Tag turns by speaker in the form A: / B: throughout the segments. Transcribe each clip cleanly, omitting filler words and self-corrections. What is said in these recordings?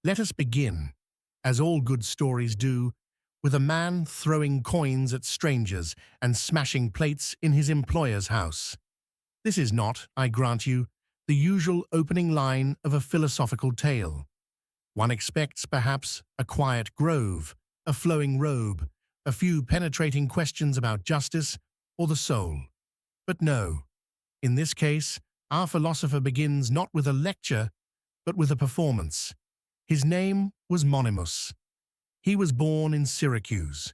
A: Let us begin, as all good stories do, with a man throwing coins at strangers and smashing plates in his employer's house. This is not, I grant you, the usual opening line of a philosophical tale. One expects, perhaps, a quiet grove, a flowing robe, a few penetrating questions about justice or the soul. But no, in this case, our philosopher begins not with a lecture, but with a performance. His name was Monimus. He was born in Syracuse,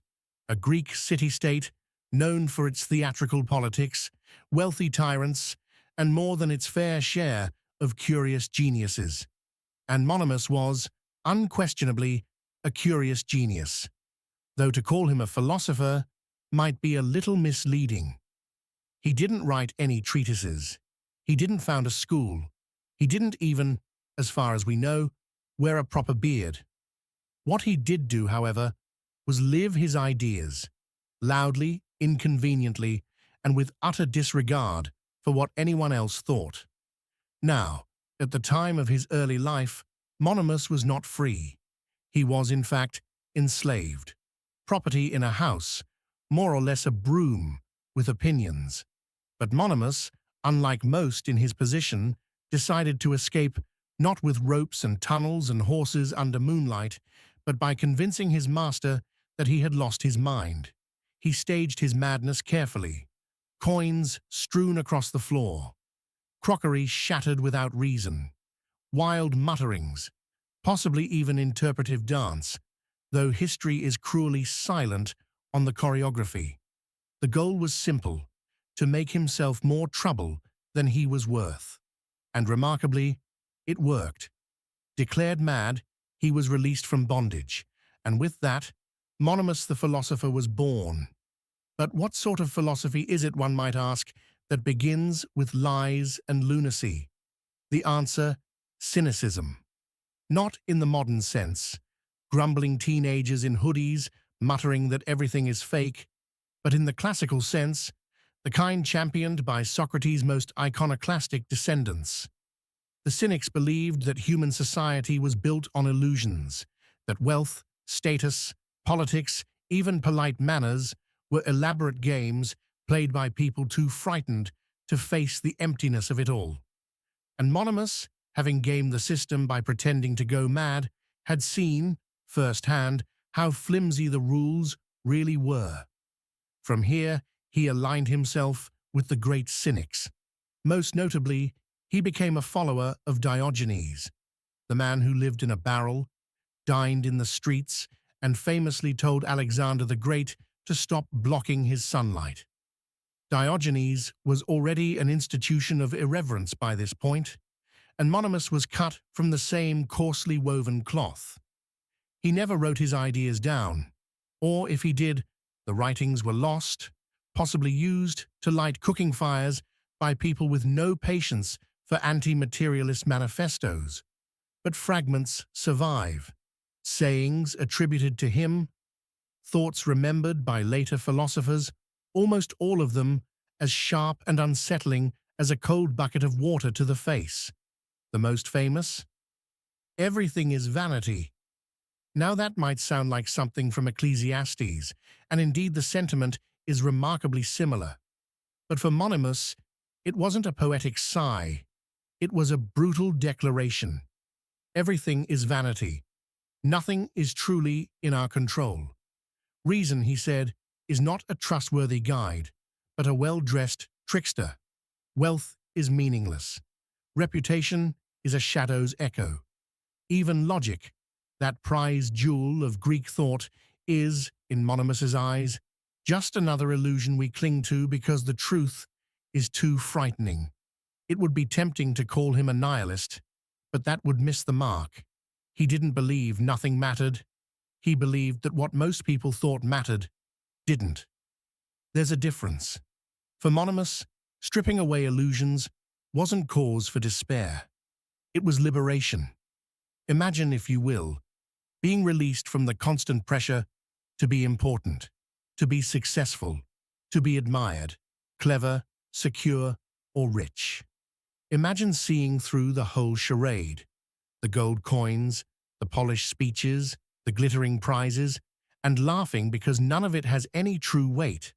A: a Greek city-state known for its theatrical politics, wealthy tyrants, and more than its fair share of curious geniuses. And Monimus was, unquestionably, a curious genius, though to call him a philosopher might be a little misleading. He didn't write any treatises. He didn't found a school. He didn't even, as far as we know, wear a proper beard. What he did do, however, was live his ideas, loudly, inconveniently, and with utter disregard for what anyone else thought. Now, at the time of his early life, Monimus was not free. He was, in fact, enslaved. Property in a house, more or less a broom, with opinions. But Monimus, unlike most in his position, decided to escape not with ropes and tunnels and horses under moonlight, but by convincing his master that he had lost his mind. He staged his madness carefully. Coins strewn across the floor. Crockery shattered without reason. Wild mutterings, possibly even interpretive dance, though history is cruelly silent on the choreography. The goal was simple, to make himself more trouble than he was worth. And remarkably, it worked. Declared mad, he was released from bondage, and with that, Monimus the philosopher was born. But what sort of philosophy is it, one might ask, that begins with lies and lunacy? The answer, cynicism. Not in the modern sense, grumbling teenagers in hoodies muttering that everything is fake, but in the classical sense, the kind championed by Socrates' most iconoclastic descendants. The cynics believed that human society was built on illusions, that wealth, status, politics, even polite manners were elaborate games played by people too frightened to face the emptiness of it all. And Monimus, having gamed the system by pretending to go mad, had seen, firsthand, how flimsy the rules really were. From here, he aligned himself with the great cynics. Most notably, he became a follower of Diogenes, the man who lived in a barrel, dined in the streets, and famously told Alexander the Great to stop blocking his sunlight. Diogenes was already an institution of irreverence by this point, and Monimus was cut from the same coarsely woven cloth. He never wrote his ideas down, or if he did, the writings were lost, possibly used to light cooking fires by people with no patience for anti-materialist manifestos. But fragments survive, sayings attributed to him, thoughts remembered by later philosophers, almost all of them as sharp and unsettling as a cold bucket of water to the face. The most famous? Everything is vanity. Now that might sound like something from Ecclesiastes, and indeed the sentiment is remarkably similar. But for Monimus, it wasn't a poetic sigh. It was a brutal declaration. Everything is vanity. Nothing is truly in our control. Reason, he said, is not a trustworthy guide, but a well-dressed trickster. Wealth is meaningless. Reputation is a shadow's echo. Even logic, that prized jewel of Greek thought, is, in Monimus's eyes, just another illusion we cling to because the truth is too frightening. It would be tempting to call him a nihilist, but that would miss the mark. He didn't believe nothing mattered. He believed that what most people thought mattered didn't. There's a difference. For Monimus, stripping away illusions wasn't cause for despair. It was liberation. Imagine, if you will, being released from the constant pressure to be important, to be successful, to be admired, clever, secure, or rich. Imagine seeing through the whole charade. The gold coins, the polished speeches, the glittering prizes, and laughing because none of it has any true weight.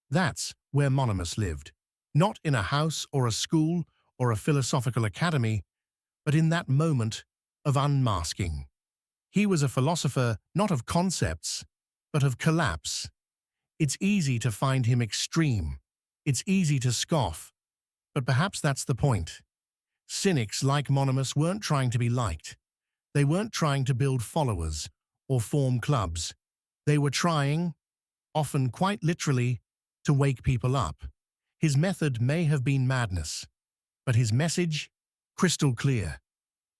A: That's where Monimus lived, not in a house or a school or a philosophical academy, but in that moment of unmasking. He was a philosopher not of concepts, but of collapse. It's easy to find him extreme. It's easy to scoff. But perhaps that's the point. Cynics like Monimus weren't trying to be liked. They weren't trying to build followers or form clubs. They were trying, often quite literally, to wake people up. His method may have been madness, but his message, crystal clear.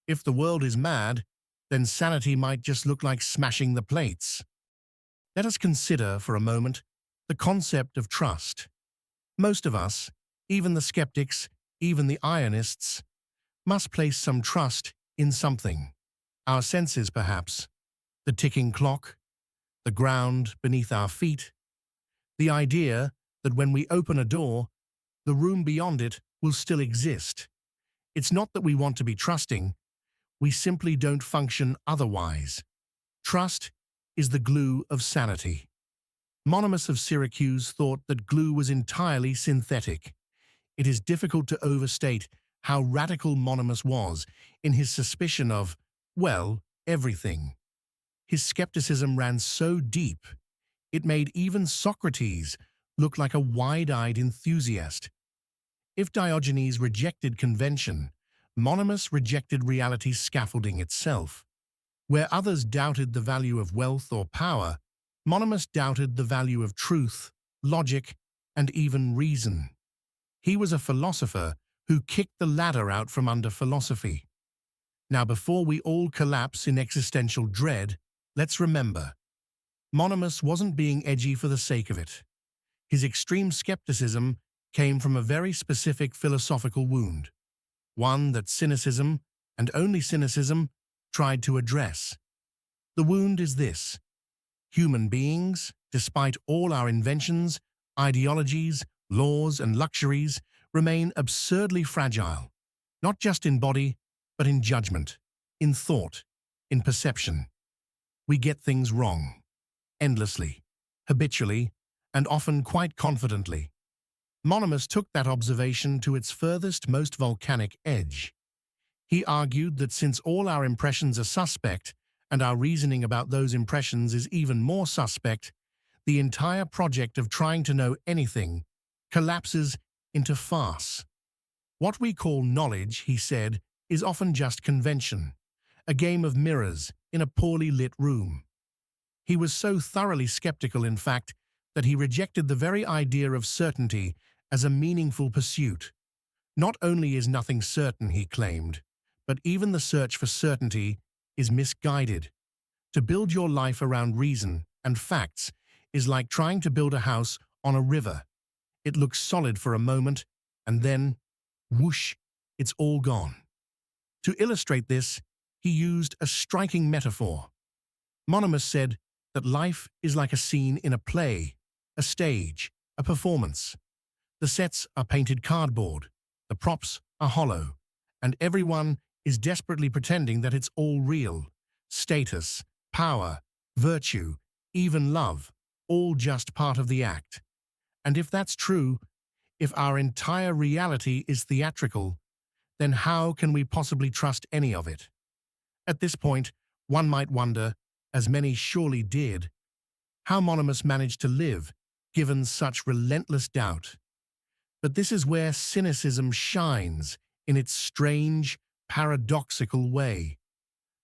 A: If the world is mad, then sanity might just look like smashing the plates. Let us consider for a moment the concept of trust. Most of us, even the skeptics, even the ionists, must place some trust in something. Our senses, perhaps, the ticking clock, the ground beneath our feet, the idea that when we open a door, the room beyond it will still exist. It's not that we want to be trusting, we simply don't function otherwise. Trust is the glue of sanity. Monimus of Syracuse thought that glue was entirely synthetic. It is difficult to overstate how radical Monimus was in his suspicion of, well, everything. His skepticism ran so deep, it made even Socrates look like a wide-eyed enthusiast. If Diogenes rejected convention, Monimus rejected reality's scaffolding itself. Where others doubted the value of wealth or power, Monimus doubted the value of truth, logic, and even reason. He was a philosopher who kicked the ladder out from under philosophy. Now, before we all collapse in existential dread, let's remember, Monimus wasn't being edgy for the sake of it. His extreme skepticism came from a very specific philosophical wound, one that cynicism, and only cynicism, tried to address. The wound is this: human beings, despite all our inventions, ideologies, laws, and luxuries, remain absurdly fragile, not just in body, but in judgment, in thought, in perception. We get things wrong, endlessly, habitually, and often quite confidently. Monimus took that observation to its furthest, most volcanic edge. He argued that since all our impressions are suspect, and our reasoning about those impressions is even more suspect, the entire project of trying to know anything collapses into farce. What we call knowledge, he said, is often just convention, a game of mirrors in a poorly lit room. He was so thoroughly skeptical, in fact, that he rejected the very idea of certainty as a meaningful pursuit. Not only is nothing certain, he claimed, but even the search for certainty is misguided. To build your life around reason and facts is like trying to build a house on a river. It looks solid for a moment, and then, whoosh, it's all gone. To illustrate this, he used a striking metaphor. Monimus said that life is like a scene in a play, a stage, a performance. The sets are painted cardboard, the props are hollow, and everyone is desperately pretending that it's all real. Status, power, virtue, even love, all just part of the act. And if that's true, if our entire reality is theatrical, then how can we possibly trust any of it? At this point, one might wonder, as many surely did, how Monimus managed to live, given such relentless doubt. But this is where cynicism shines in its strange, paradoxical way.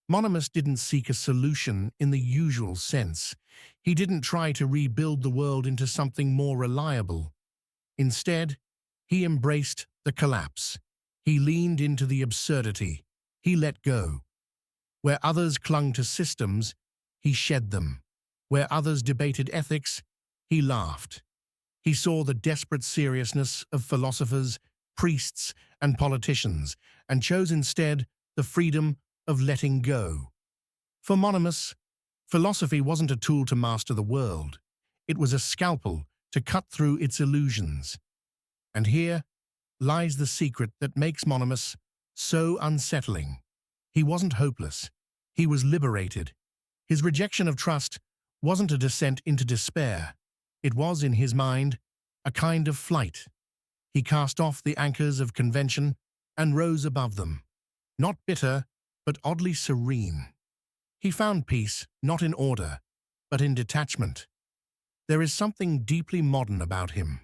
A: Monimus didn't seek a solution in the usual sense. He didn't try to rebuild the world into something more reliable. Instead, he embraced the collapse. He leaned into the absurdity. He let go. Where others clung to systems, he shed them. Where others debated ethics, he laughed. He saw the desperate seriousness of philosophers, priests, and politicians, and chose instead the freedom of letting go. For Monimus, philosophy wasn't a tool to master the world. It was a scalpel to cut through its illusions. And here lies the secret that makes Monimus so unsettling. He wasn't hopeless. He was liberated. His rejection of trust wasn't a descent into despair. It was, in his mind, a kind of flight. He cast off the anchors of convention and rose above them, not bitter, but oddly serene. He found peace not in order, but in detachment. There is something deeply modern about him.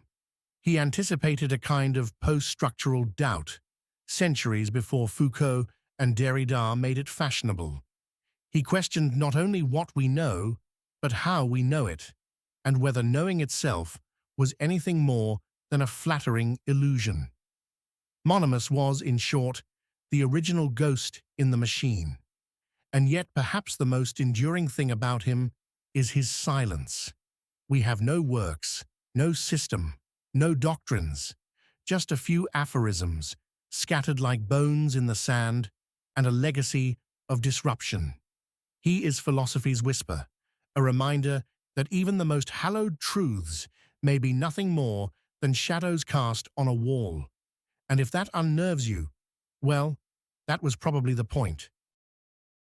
A: He anticipated a kind of post-structural doubt, centuries before Foucault and Derrida made it fashionable. He questioned not only what we know, but how we know it, and whether knowing itself was anything more than a flattering illusion. Monimus was, in short, the original ghost in the machine. And yet perhaps the most enduring thing about him is his silence. We have no works, no system, no doctrines, just a few aphorisms scattered like bones in the sand and a legacy of disruption. He is philosophy's whisper, a reminder that even the most hallowed truths may be nothing more than shadows cast on a wall. And if that unnerves you, well, that was probably the point.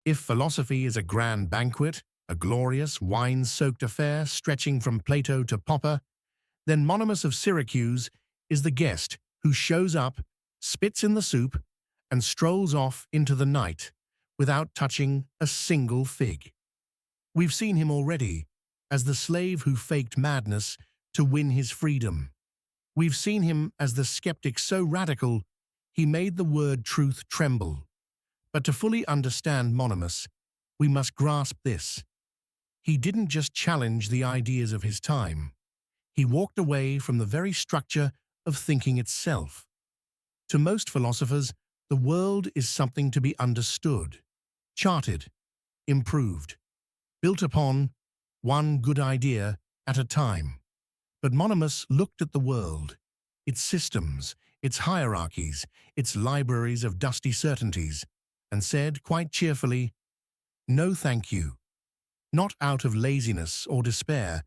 A: If philosophy is a grand banquet, a glorious, wine-soaked affair stretching from Plato to Popper, then Monimus of Syracuse is the guest who shows up, spits in the soup, and strolls off into the night without touching a single fig. We've seen him already as the slave who faked madness to win his freedom. We've seen him as the skeptic so radical he made the word truth tremble. But to fully understand Monimus, we must grasp this. He didn't just challenge the ideas of his time. He walked away from the very structure of thinking itself. To most philosophers, the world is something to be understood, charted, improved, built upon, one good idea at a time. But Monimus looked at the world, its systems, its hierarchies, its libraries of dusty certainties, and said quite cheerfully, "No, thank you." Not out of laziness or despair,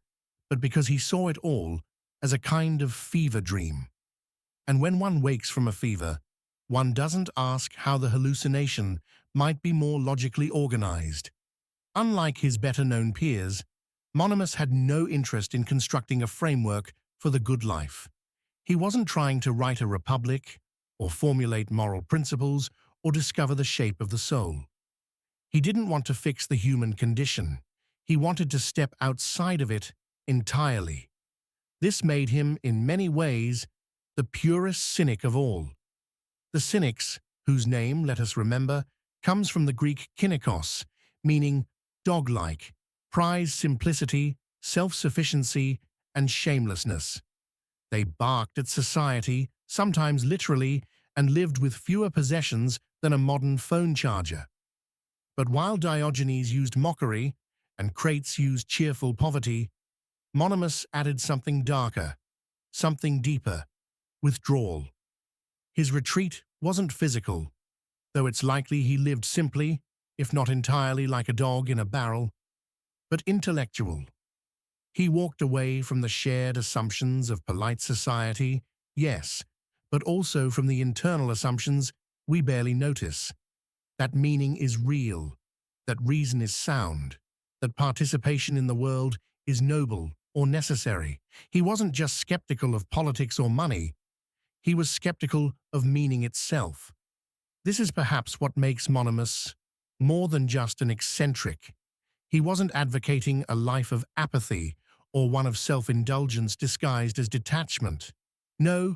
A: but because he saw it all as a kind of fever dream. And when one wakes from a fever, one doesn't ask how the hallucination might be more logically organized. Unlike his better-known peers, Monimus had no interest in constructing a framework for the good life. He wasn't trying to write a republic, or formulate moral principles, or discover the shape of the soul. He didn't want to fix the human condition. He wanted to step outside of it entirely. This made him, in many ways, the purest cynic of all. The cynics, whose name, let us remember, comes from the Greek kynikos, meaning dog-like, prize simplicity, self-sufficiency, and shamelessness. They barked at society, sometimes literally, and lived with fewer possessions than a modern phone charger. But while Diogenes used mockery, and Crates used cheerful poverty, Monimus added something darker, something deeper, withdrawal. His retreat wasn't physical, though it's likely he lived simply, if not entirely like a dog in a barrel, but intellectual. He walked away from the shared assumptions of polite society, yes, but also from the internal assumptions we barely notice. That meaning is real, that reason is sound, that participation in the world is noble or necessary. He wasn't just skeptical of politics or money, he was skeptical of meaning itself. This is perhaps what makes Monimus more than just an eccentric. He wasn't advocating a life of apathy or one of self-indulgence disguised as detachment. No,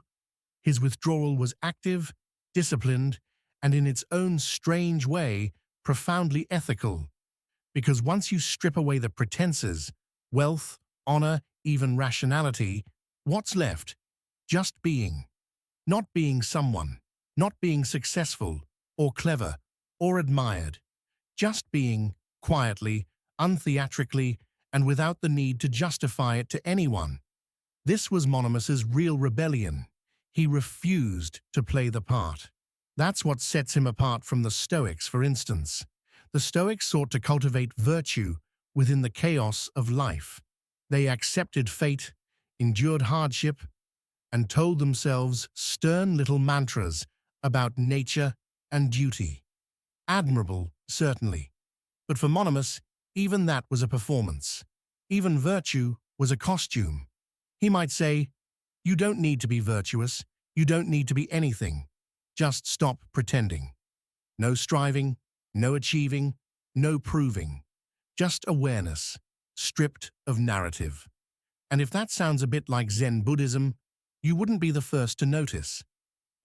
A: his withdrawal was active, disciplined, and in its own strange way, profoundly ethical. Because once you strip away the pretenses, wealth, honor, even rationality, what's left? Just being. Not being someone, not being successful, or clever, or admired. Just being, quietly, untheatrically, and without the need to justify it to anyone. This was Monimus's real rebellion. He refused to play the part. That's what sets him apart from the Stoics, for instance. The Stoics sought to cultivate virtue within the chaos of life. They accepted fate, endured hardship, and told themselves stern little mantras about nature and duty. Admirable, certainly. But for Monimus, even that was a performance. Even virtue was a costume. He might say, "You don't need to be virtuous. You don't need to be anything. Just stop pretending. No striving, no achieving, no proving. Just awareness, stripped of narrative." And if that sounds a bit like Zen Buddhism, you wouldn't be the first to notice.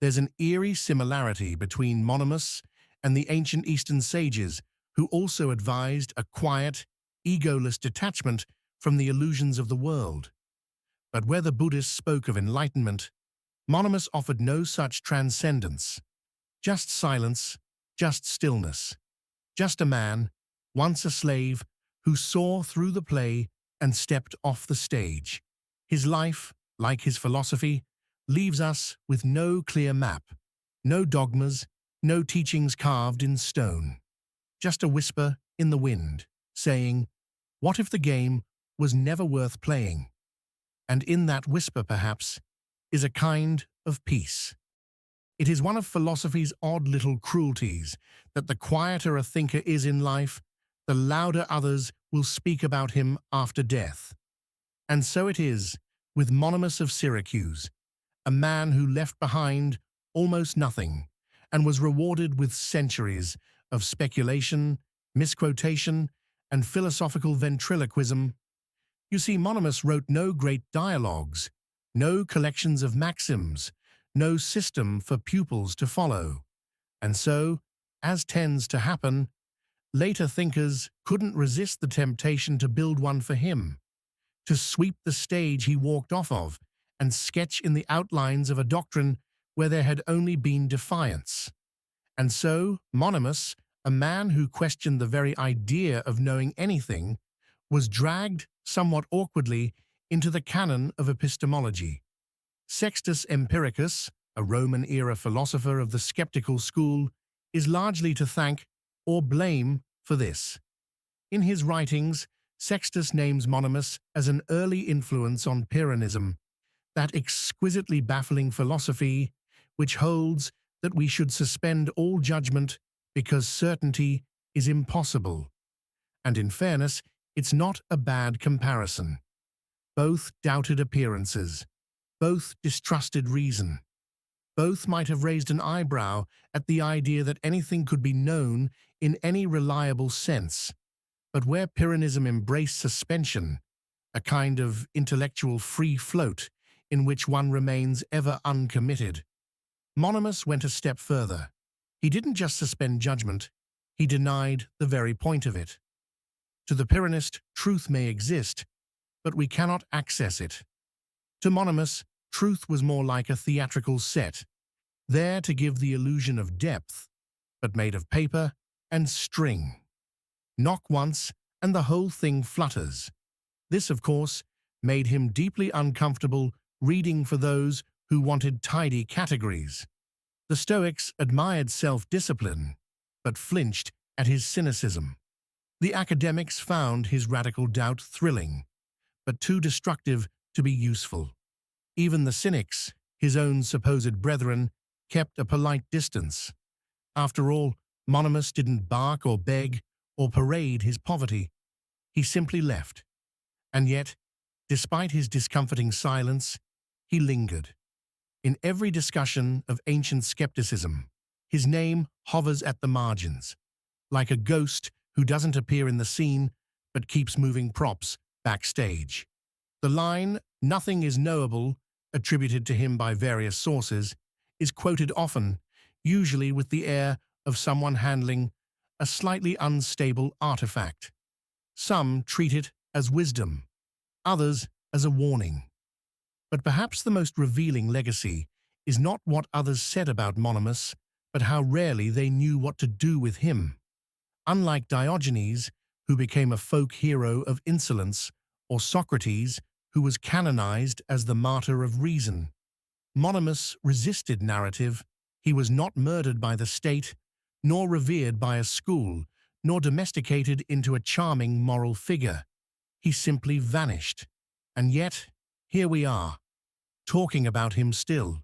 A: There's an eerie similarity between Monimus and the ancient Eastern sages who also advised a quiet, egoless detachment from the illusions of the world. But where the Buddhists spoke of enlightenment, Monimus offered no such transcendence. Just silence, just stillness. Just a man, once a slave, who saw through the play and stepped off the stage. His life, like his philosophy, leaves us with no clear map, no dogmas, no teachings carved in stone. Just a whisper in the wind, saying, "What if the game was never worth playing?" And in that whisper, perhaps, is a kind of peace. It is one of philosophy's odd little cruelties that the quieter a thinker is in life, the louder others will speak about him after death. And so it is with Monimus of Syracuse, a man who left behind almost nothing and was rewarded with centuries of speculation, misquotation, and philosophical ventriloquism. You see, Monimus wrote no great dialogues, no collections of maxims, no system for pupils to follow. And so, as tends to happen, later thinkers couldn't resist the temptation to build one for him, to sweep the stage he walked off of and sketch in the outlines of a doctrine where there had only been defiance. And so, Monimus, a man who questioned the very idea of knowing anything, was dragged, somewhat awkwardly, into the canon of epistemology. Sextus Empiricus, a Roman-era philosopher of the skeptical school, is largely to thank or blame for this. In his writings, Sextus names Monimus as an early influence on Pyrrhonism, that exquisitely baffling philosophy which holds that we should suspend all judgment because certainty is impossible. And in fairness, it's not a bad comparison. Both doubted appearances. Both distrusted reason. Both might have raised an eyebrow at the idea that anything could be known in any reliable sense. But where Pyrrhonism embraced suspension, a kind of intellectual free float in which one remains ever uncommitted, Monimus went a step further. He didn't just suspend judgment, he denied the very point of it. To the Pyrrhonist, truth may exist, but we cannot access it. To Monimus, truth was more like a theatrical set, there to give the illusion of depth, but made of paper and string. Knock once, and the whole thing flutters. This, of course, made him deeply uncomfortable reading for those who wanted tidy categories. The Stoics admired self-discipline, but flinched at his cynicism. The academics found his radical doubt thrilling, but too destructive to be useful. Even the cynics, his own supposed brethren, kept a polite distance. After all, Monimus didn't bark or beg or parade his poverty. He simply left. And yet, despite his discomforting silence, he lingered. In every discussion of ancient skepticism, his name hovers at the margins, like a ghost who doesn't appear in the scene but keeps moving props backstage. The line, "Nothing is knowable," attributed to him by various sources, is quoted often, usually with the air of someone handling a slightly unstable artifact. Some treat it as wisdom, others as a warning. But perhaps the most revealing legacy is not what others said about Monimus, but how rarely they knew what to do with him. Unlike Diogenes, who became a folk hero of insolence, or Socrates, who was canonized as the martyr of reason, Monimus resisted narrative. He was not murdered by the state, nor revered by a school, nor domesticated into a charming moral figure. He simply vanished. And yet, here we are, talking about him still.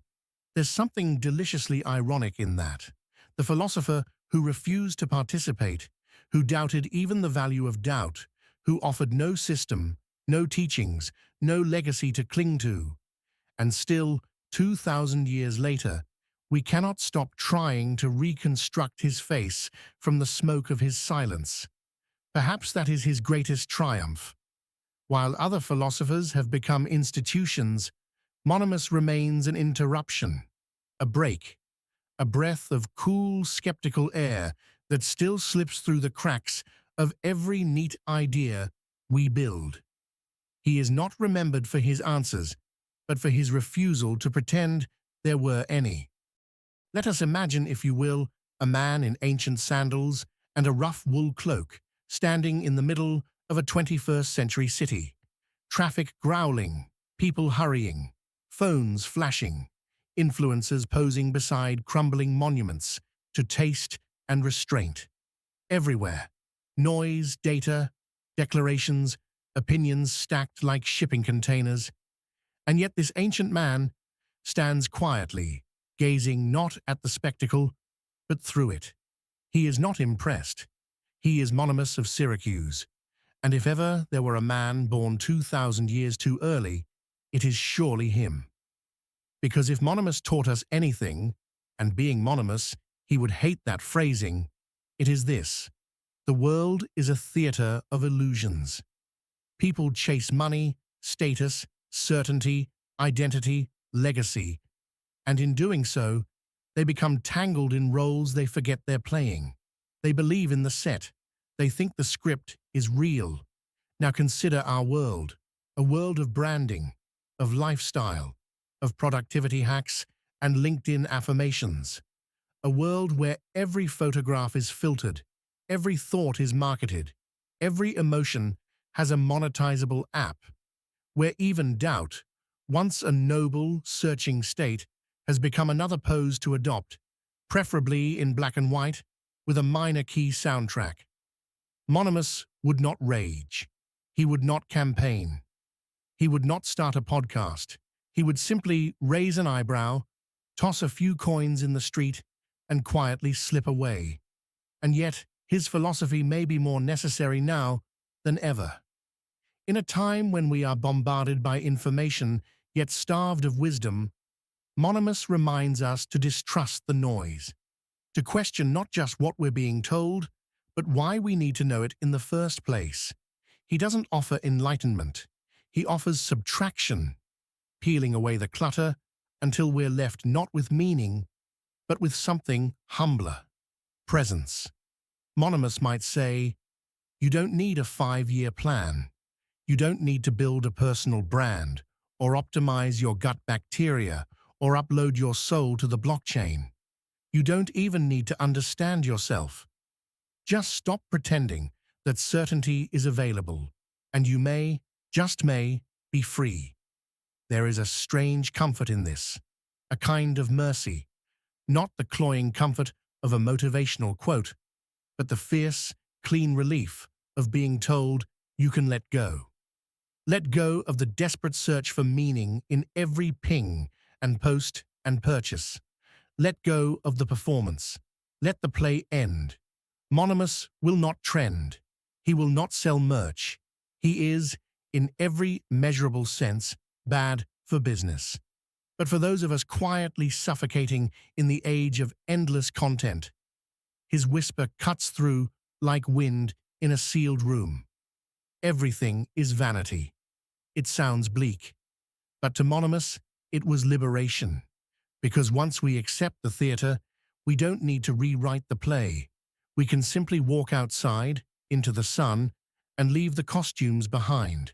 A: There's something deliciously ironic in that. The philosopher who refused to participate, who doubted even the value of doubt, who offered no system, no teachings, no legacy to cling to. And still, 2,000 years later, we cannot stop trying to reconstruct his face from the smoke of his silence. Perhaps that is his greatest triumph. While other philosophers have become institutions, Monimus remains an interruption, a break, a breath of cool, skeptical air that still slips through the cracks of every neat idea we build. He is not remembered for his answers, but for his refusal to pretend there were any. Let us imagine, if you will, a man in ancient sandals and a rough wool cloak, standing in the middle of a 21st century city. Traffic growling, people hurrying, phones flashing, influencers posing beside crumbling monuments to taste and restraint. Everywhere, noise, data, declarations, opinions stacked like shipping containers. And yet this ancient man stands quietly, gazing not at the spectacle, but through it. He is not impressed. He is Monimus of Syracuse, and if ever there were a man born 2,000 years too early, it is surely him. Because if Monimus taught us anything, and being Monimus, he would hate that phrasing, it is this: the world is a theater of illusions. People chase money, status, certainty, identity, legacy, and in doing so, they become tangled in roles they forget they're playing. They believe in the set. They think the script is real. Now consider our world, a world of branding, of lifestyle, of productivity hacks and LinkedIn affirmations. A world where every photograph is filtered, every thought is marketed, every emotion has a monetizable app, where even doubt, once a noble, searching state, has become another pose to adopt, preferably in black and white, with a minor key soundtrack. Monimus would not rage. He would not campaign. He would not start a podcast. He would simply raise an eyebrow, toss a few coins in the street, and quietly slip away. And yet, his philosophy may be more necessary now than ever. In a time when we are bombarded by information, yet starved of wisdom, Monimus reminds us to distrust the noise, to question not just what we're being told, but why we need to know it in the first place. He doesn't offer enlightenment. He offers subtraction, peeling away the clutter until we're left not with meaning, but with something humbler: presence. Monimus might say, you don't need a 5-year plan. You don't need to build a personal brand, or optimize your gut bacteria, or upload your soul to the blockchain. You don't even need to understand yourself. Just stop pretending that certainty is available, and you may, just may, be free. There is a strange comfort in this, a kind of mercy, not the cloying comfort of a motivational quote, but the fierce, clean relief of being told you can let go. Let go of the desperate search for meaning in every ping and post and purchase. Let go of the performance. Let the play end. Monimus will not trend. He will not sell merch. He is, in every measurable sense, bad for business. But for those of us quietly suffocating in the age of endless content, his whisper cuts through like wind in a sealed room. Everything is vanity. It sounds bleak, but to Monimus, it was liberation. Because once we accept the theater, we don't need to rewrite the play. We can simply walk outside, into the sun, and leave the costumes behind.